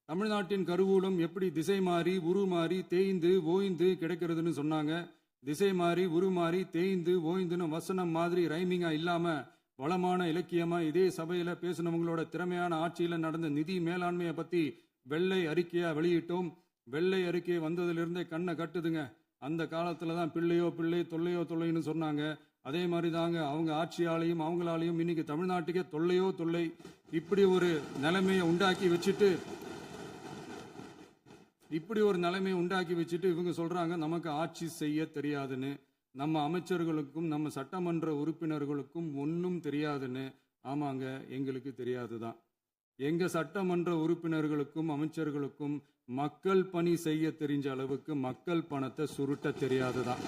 தமிழ்நாட்டின் கருவூலம் எப்படி திசை மாறி உருமாறி தேய்ந்து ஓய்ந்து கிடைக்கிறதுன்னு சொன்னாங்க. திசை மாறி உருமாறி தேய்ந்து ஓய்ந்துன்னு வசனம் மாதிரி ரைமிங்கா இல்லாம வளமான இலக்கியமா இதே சபையில பேசினவங்களோட திறமையான ஆட்சியில நடந்த நிதி மேலாண்மையை பத்தி வெள்ளை அறிக்கையா வெளியிட்டோம். வெள்ளை அறிக்கை வந்ததிலிருந்தே கண்ணை கட்டுதுங்க. அந்த காலத்துல தான் பிள்ளையோ பிள்ளை தொல்லையோ தொல்லைன்னு சொன்னாங்க. அதே மாதிரி தாங்க அவங்க ஆட்சியாலையும் அவங்களாலையும் இன்னைக்கு தமிழ்நாட்டுக்கே தொல்லையோ தொல்லை. இப்படி ஒரு நிலைமையை உண்டாக்கி வச்சுட்டு இவங்க சொல்றாங்க நமக்கு ஆட்சி செய்ய தெரியாதுன்னு. நம்ம அமைச்சர்களுக்கும் நம்ம சட்டமன்ற உறுப்பினர்களுக்கும் ஒன்றும் தெரியாதுன்னு. ஆமாங்க, எங்களுக்கு தெரியாதுதான். எங்க சட்டமன்ற உறுப்பினர்களுக்கும் அமைச்சர்களுக்கும் மக்கள் பணி செய்ய தெரிஞ்ச அளவுக்கு மக்கள் பணத்தை சுருட்ட தெரியாதுதான்.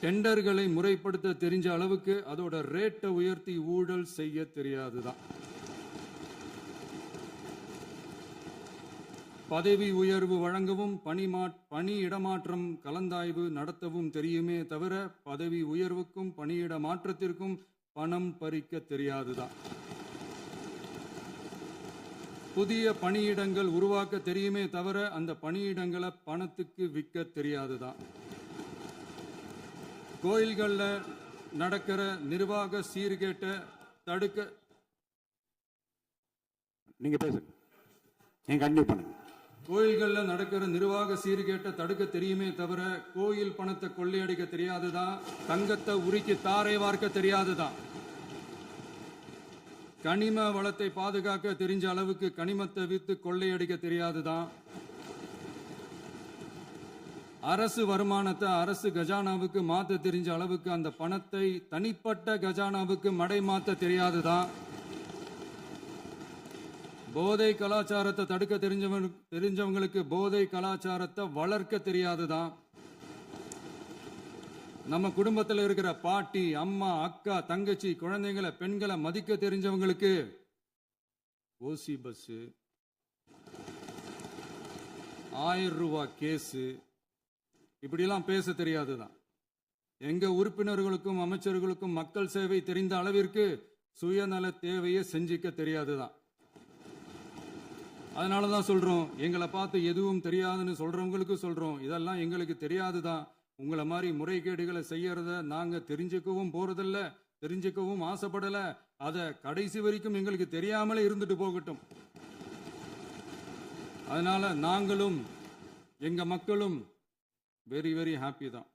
டெண்டர்களை முறைப்படுத்த தெரிஞ்ச அளவுக்கு அதோட ரேட்டை உயர்த்தி ஊழல் செய்ய தெரியாதுதான். பதவி உயர்வு வழங்கவும் பணி இடமாற்றம் கலந்தாய்வு நடத்தவும் தெரியுமே தவிர பதவி உயர்வுக்கும் பணியிட மாற்றத்திற்கும் பணம் பறிக்க தெரியாதுதான். புதிய பணியிடங்கள் உருவாக்க தெரியுமே தவிர அந்த பணியிடங்களை பணத்துக்கு விற்க தெரியாதுதான். கோயில்களில் நடக்கிற நிர்வாக சீர்கேட்டை தடுக்க நீங்க பேசுங்க, நீங்க கண்டிப்பா பண்ணுங்க. கோயில்களில் நடக்கிற நிர்வாக சீர்கேட்டை தடுக்க தெரியுமே தவிர கோயில் பணத்தை கொள்ளையடிக்க தெரியாதுதான். தங்கத்தை உருக்கி தாரை வார்க்க தெரியாதுதான். கனிம வளத்தை பாதுகாக்க தெரிஞ்ச அளவுக்கு கனிமத்தை வித்து கொள்ளையடிக்க தெரியாதுதான். அரசு வருமானத்தை அரசு கஜானாவுக்கு மாத்த தெரிஞ்ச அளவுக்கு அந்த பணத்தை தனிப்பட்ட கஜானாவுக்கு மடை மாத்த தெரியாதுதான். போதை கலாச்சாரத்தை தடுக்க தெரிஞ்சவங்களுக்கு போதை கலாச்சாரத்தை வளர்க்க தெரியாதுதான். நம்ம குடும்பத்தில் இருக்கிற பாட்டி அம்மா அக்கா தங்கச்சி குழந்தைங்களை பெண்களை மதிக்க தெரிஞ்சவங்களுக்கு ஓசி பஸ் 1000 ரூபாய் கேஸு இப்படிலாம் பேச தெரியாதுதான். எங்க உறுப்பினர்களுக்கும் அமைச்சர்களுக்கும் மக்கள் சேவை தெரிந்த அளவிற்கு சுயநல தேவையை செஞ்சிக்க தெரியாதுதான். அதனாலதான் சொல்றோம், எங்களை பார்த்து எதுவும் தெரியாதுன்னு சொல்றவங்களுக்கு சொல்றோம், இதெல்லாம் எங்களுக்கு தெரியாதுதான். உங்களை மாதிரி முறைகேடுகளை செய்யறத நாங்க தெரிஞ்சுக்கவும் போறதில்ல, தெரிஞ்சுக்கவும் ஆசைப்படல. அத கடைசி வரைக்கும் எங்களுக்கு தெரியாமலே இருந்துட்டு போகட்டும். அதனால நாங்களும் எங்க மக்களும் வெரி வெரி ஹாப்பி தான்.